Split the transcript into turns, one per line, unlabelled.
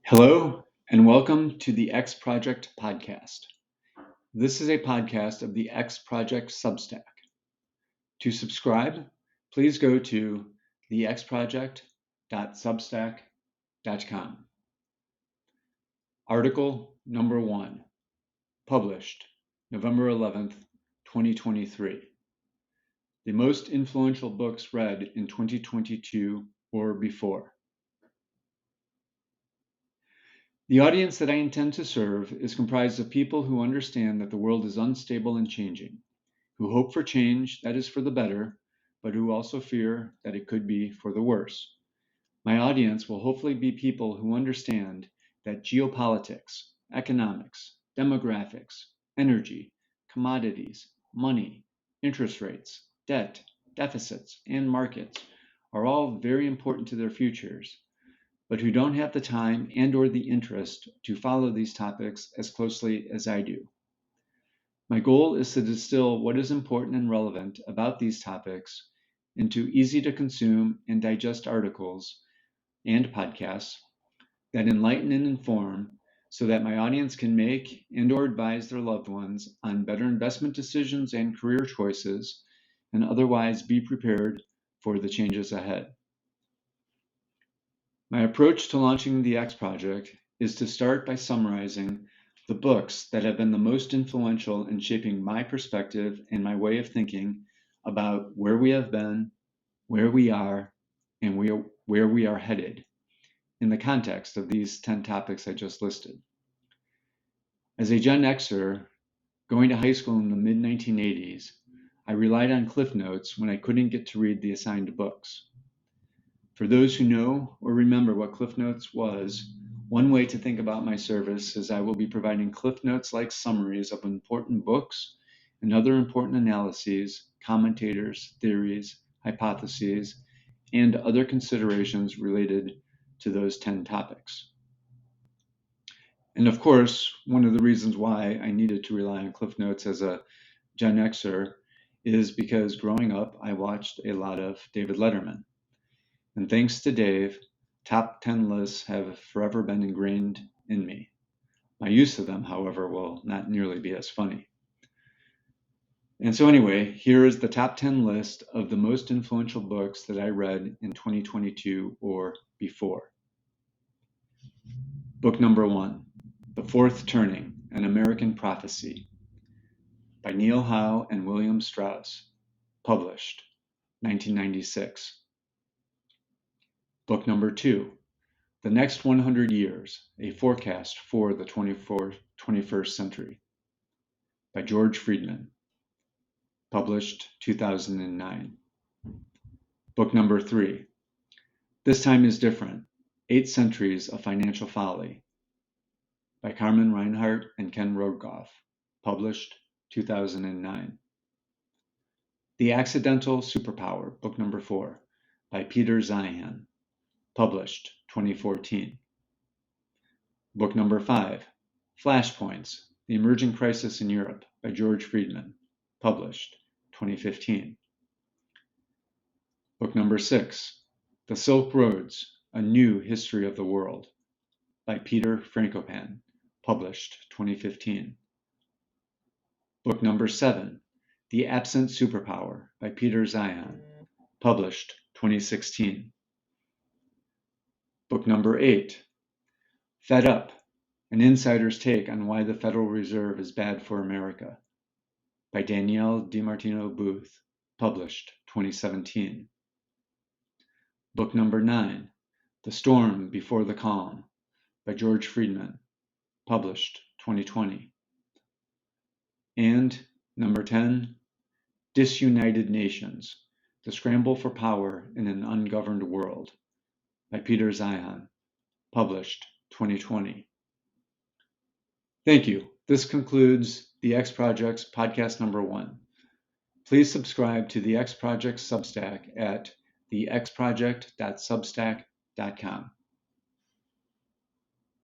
Hello, and welcome to the X Project podcast. This is a podcast of the X Project Substack. To subscribe, please go to thexproject.substack.com. Article number 1, published November 11th, 2023. The most influential books read in 2022 or before. The audience that I intend to serve is comprised of people who understand that the world is unstable and changing, who hope for change that is for the better, but who also fear that it could be for the worse. My audience will hopefully be people who understand that geopolitics, economics, demographics, energy, commodities, money, interest rates, debt, deficits, and markets are all very important to their futures, but who don't have the time and/or the interest to follow these topics as closely as I do. My goal is to distill what is important and relevant about these topics into easy to consume and digest articles and podcasts that enlighten and inform so that my audience can make and/or advise their loved ones on better investment decisions and career choices, and otherwise be prepared for the changes ahead. My approach to launching the X Project is to start by summarizing the books that have been the most influential in shaping my perspective and my way of thinking about where we have been, where we are, and where we are headed in the context of these 10 topics I just listed. As a Gen Xer going to high school in the mid-1980s, I relied on Cliff Notes when I couldn't get to read the assigned books. For those who know or remember what Cliff Notes was, one way to think about my service is I will be providing Cliff Notes-like summaries of important books and other important analyses, commentators, theories, hypotheses, and other considerations related to those 10 topics. And of course, one of the reasons why I needed to rely on Cliff Notes as a Gen Xer is because growing up, I watched a lot of David Letterman. And thanks to Dave, top 10 lists have forever been ingrained in me. My use of them, however, will not nearly be as funny. And so anyway, here is the top 10 list of the most influential books that I read in 2022 or before. Book number 1, The Fourth Turning, An American Prophecy, by Neil Howe and William Strauss, published 1996. Book number 2, The Next 100 Years, A Forecast for the 21st Century, by George Friedman, published 2009. Book number 3, This Time is Different, 8 Centuries of Financial Folly, by Carmen Reinhart and Ken Rogoff, published 2009. The Accidental Superpower, book number 4, by Peter Zeihan, published 2014. Book number 5, Flashpoints, The Emerging Crisis in Europe, by George Friedman, published 2015. Book number 6, The Silk Roads, A New History of the World, by Peter Frankopan, published 2015. Book number 7, The Absent Superpower, by Peter Zeihan, published 2016. Book number 8, Fed Up, An Insider's Take on Why the Federal Reserve is Bad for America, by Danielle DiMartino Booth, published 2017. Book number 9, The Storm Before the Calm, by George Friedman, published 2020. And number 10, Disunited Nations, The Scramble for Power in an Ungoverned World, by Peter Zeihan, published 2020. Thank you. This concludes the X Project's podcast number 1. Please subscribe to the X Project Substack at thexproject.substack.com.